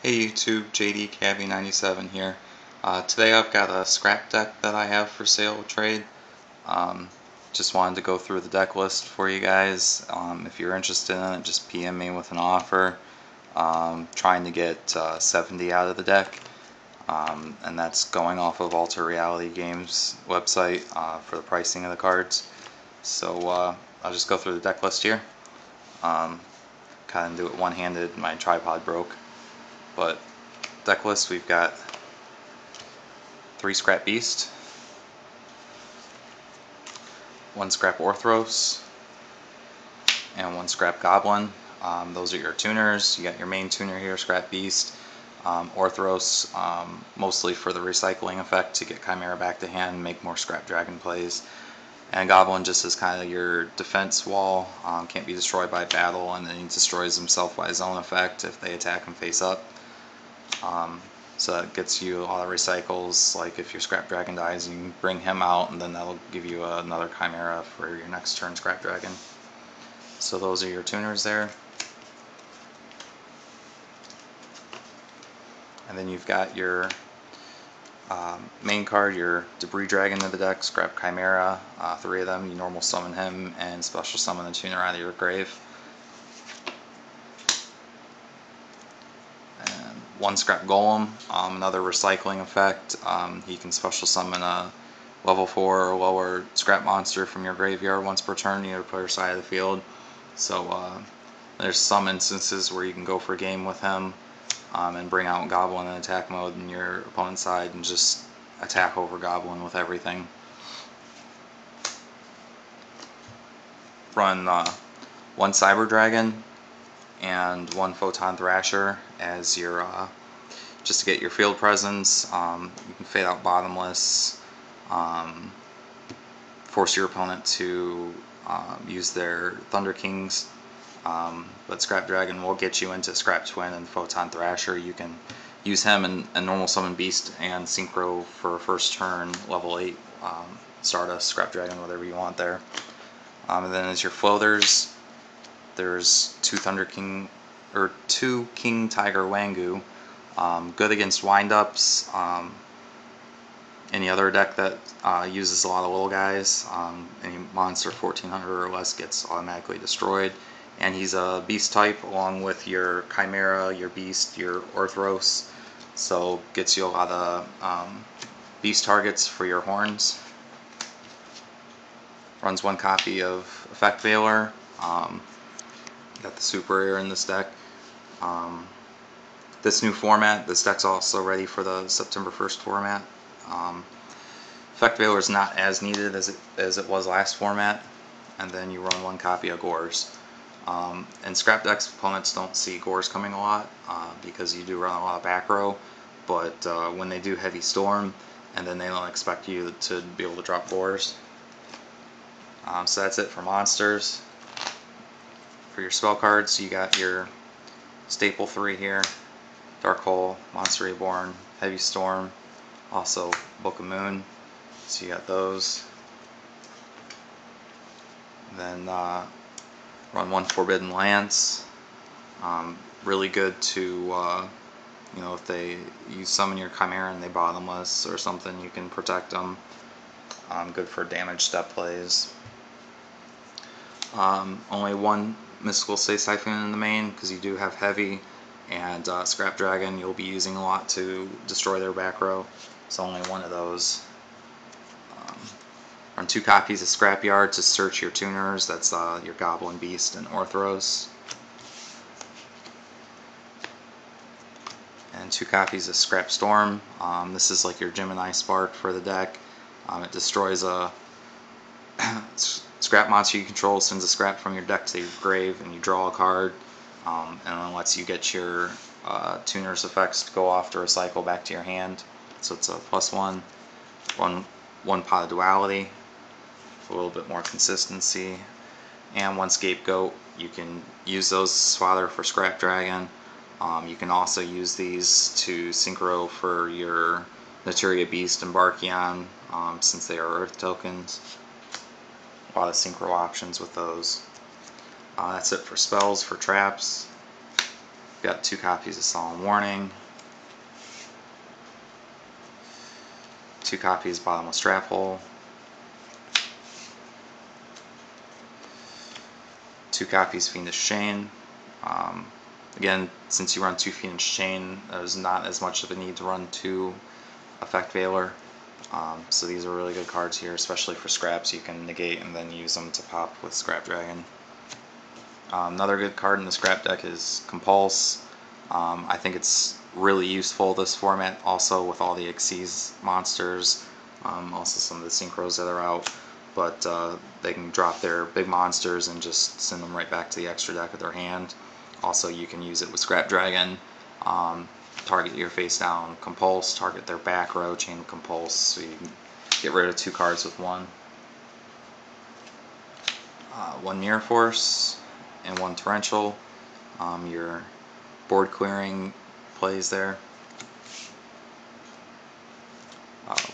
Hey YouTube, JD Cabby 97 here. Today I've got a scrap deck that I have for sale trade. Um, just wanted to go through the deck list for you guys. If you're interested in it, just PM me with an offer. Trying to get 70 out of the deck, and that's going off of Alter Reality Games website for the pricing of the cards. So I'll just go through the deck list here. Kind of do it one-handed. My tripod broke. But deck list, we've got 3 Scrap Beast, 1 Scrap Orthros, and 1 Scrap Goblin. Those are your tuners. You got your main tuner here, Scrap Beast. Orthros, mostly for the recycling effect to get Chimera back to hand and make more Scrap Dragon plays. And Goblin just is kind of your defense wall, can't be destroyed by battle, and then he destroys himself by his own effect if they attack him face up. So that gets you a lot of recycles, like if your Scrap Dragon dies, you can bring him out, and then that'll give you another Chimera for your next turn Scrap Dragon. So those are your tuners there. And then you've got your main card, your Debris Dragon of the deck, Scrap Chimera, 3 of them. You normal summon him and special summon the tuner out of your grave. 1 Scrap Golem, another recycling effect. You can special summon a level 4 or lower scrap monster from your graveyard once per turn, either player side of the field. So there's some instances where you can go for a game with him and bring out Goblin in attack mode in your opponent's side and just attack over Goblin with everything. Run 1 Cyber Dragon and 1 Photon Thrasher as your just to get your field presence. You can fade out Bottomless, force your opponent to use their Thunder Kings, but Scrap Dragon will get you into Scrap Twin and Photon Thrasher. You can use him and normal summon Beast and Synchro for first turn, level 8 Stardust, Scrap Dragon, whatever you want there. And then as your floaters, there's 2 King Tiger Wangu, good against windups. Any other deck that uses a lot of little guys, any monster 1400 or less gets automatically destroyed. And he's a beast type along with your Chimera, your Beast, your Orthros, so gets you a lot of beast targets for your horns. Runs 1 copy of Effect Veiler. Got the super rare in this deck. This new format, this deck's also ready for the September 1st format. Effect Veiler is not as needed as it was last format. And then you run 1 copy of Gores. And Scrap decks, opponents don't see Gores coming a lot because you do run a lot of back row. But when they do Heavy Storm, and then they don't expect you to be able to drop Gores. So that's it for monsters. For your spell cards, you got your staple 3 here: Dark Hole, Monster Reborn, Heavy Storm, also Book of Moon. So you got those. Then run 1 Forbidden Lance. Really good to, if you summon your Chimera and they bottomless or something, you can protect them. Good for damage step plays. Only 1 Mystical Stay Siphon in the main because you do have Heavy, and Scrap Dragon you'll be using a lot to destroy their back row, so only 1 of those. Run 2 copies of Scrapyard to search your tuners. That's your Goblin, Beast, and Orthros. And 2 copies of Scrap Storm. This is like your Gemini Spark for the deck. It destroys a scrap monster you control, sends a scrap from your deck to your grave, and you draw a card. And then lets you get your tuner's effects to go off to recycle back to your hand. So it's a +1. Run 1 Pot of Duality, a little bit more consistency, and 1 Scapegoat. You can use those as fodder for Scrap Dragon. You can also use these to synchro for your Naturia Beast and Barkion, since they are Earth tokens. A lot of synchro options with those. That's it for spells. For traps, Got 2 copies of Solemn Warning, 2 copies Bottomless Trap Hole, 2 copies Fiendish Chain. Again, since you run 2 Fiendish Chain, there's not as much of a need to run 2 Effect Veiler. So these are really good cards here, especially for scraps. You can negate and then use them to pop with Scrap Dragon. Another good card in the scrap deck is Compulse. I think it's really useful this format, also with all the Xyz monsters, also some of the synchros that are out. But they can drop their big monsters and just send them right back to the extra deck of their hand. Also, you can use it with Scrap Dragon. Target your face down Compulse, target their back row, chain Compulse, so you can get rid of 2 cards with 1. 1 Mirror Force and 1 Torrential. Your board clearing plays there.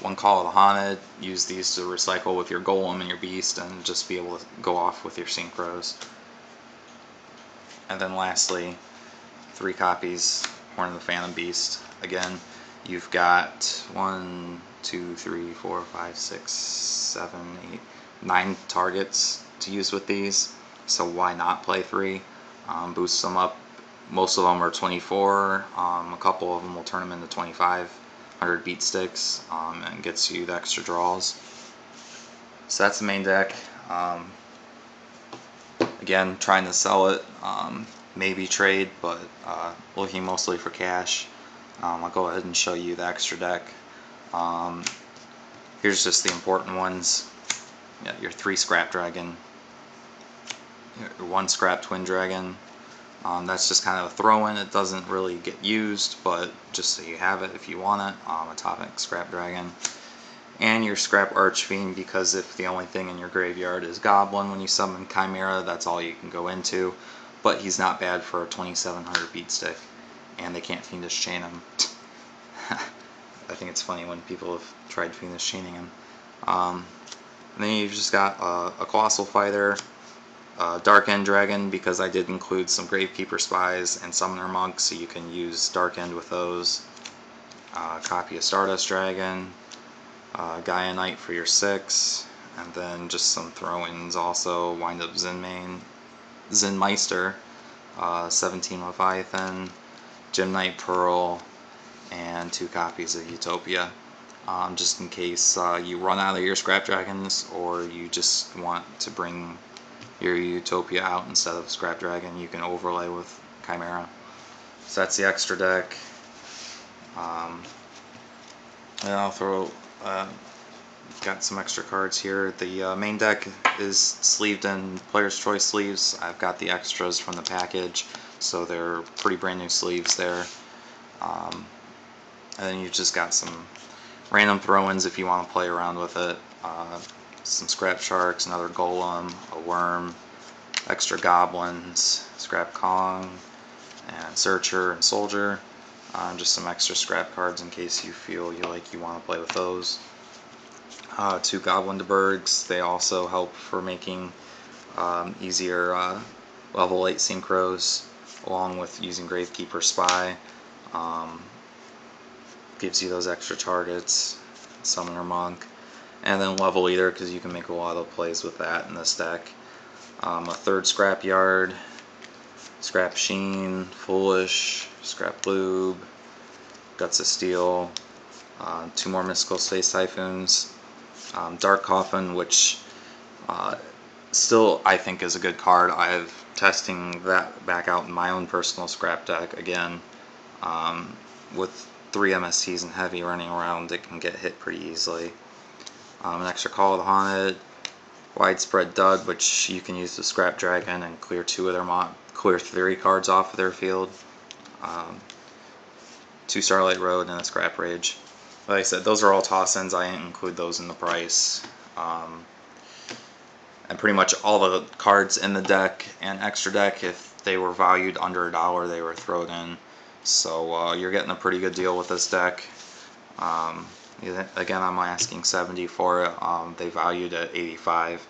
1 Call of the Haunted. Use these to recycle with your Golem and your Beast and just be able to go off with your synchros. And then lastly, 3 copies Horn of the Phantom Beast. Again, you've got 1, 2, 3, 4, 5, 6, 7, 8, 9 targets to use with these, so why not play 3? Boost them up. Most of them are 24, a couple of them will turn them into 2500 beat sticks, and gets you the extra draws. So that's the main deck. Again, trying to sell it, maybe trade, but looking mostly for cash. I'll go ahead and show you the extra deck. Here's just the important ones. Yeah, your 3 Scrap Dragon, your 1 Scrap Twin Dragon. That's just kind of a throw-in. It doesn't really get used, but just so you have it if you want it. Atomic Scrap Dragon. And your Scrap Archfiend, because if the only thing in your graveyard is Goblin when you summon Chimera, that's all you can go into. But he's not bad for a 2700 beat stick, and they can't Fiendish Chain him. I think it's funny when people have tried Fiendish Chaining him. And then you've just got a Colossal Fighter, Dark End Dragon, because I did include some Gravekeeper Spies and Summoner Monks, so you can use Dark End with those. Copy of Stardust Dragon, Gaia Knight for your 6, and then just some throw-ins also. Wind Up Zen Meister, 17 Leviathan, Gem Knight Pearl, and 2 copies of Utopia. Just in case you run out of your Scrap Dragons, or you just want to bring your Utopia out instead of Scrap Dragon, you can overlay with Chimera. So that's the extra deck. And I'll throw, got some extra cards here. The main deck is sleeved in Player's Choice sleeves. I've got the extras from the package, so they're pretty brand new sleeves there. And then you've just got some random throw-ins if you want to play around with it. Some Scrap Sharks, another Golem, a Worm, extra Goblins, Scrap Kong, and Searcher and Soldier. Just some extra scrap cards in case you feel you want to play with those. 2 Goblin DeBurgs. They also help for making easier level 8 synchros, along with using Gravekeeper Spy. Gives you those extra targets. Summoner Monk. And then Level Eater, because you can make a lot of plays with that in this deck. A 3rd Scrap Yard, Scrap Sheen, Foolish, Scrap Lube, Guts of Steel, 2 more Mystical Space Typhoons, Dark Coffin, which still I think is a good card. I'm testing that back out in my own personal scrap deck again. With 3 MSTs and Heavy running around, it can get hit pretty easily. An extra Call of the Haunted, Widespread Dud, which you can use the Scrap Dragon and clear 2 of their clear 3 cards off of their field. 2 Starlight Road and a Scrap Rage. Like I said, those are all toss-ins. I didn't include those in the price. And pretty much all the cards in the deck and extra deck, if they were valued under $1, they were thrown in. So you're getting a pretty good deal with this deck. Again, I'm asking $70 for it. They valued at $85,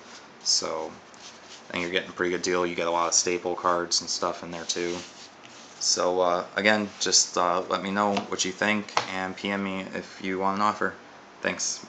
so I think you're getting a pretty good deal. You get a lot of staple cards and stuff in there too. So again, just let me know what you think and PM me if you want an offer. Thanks.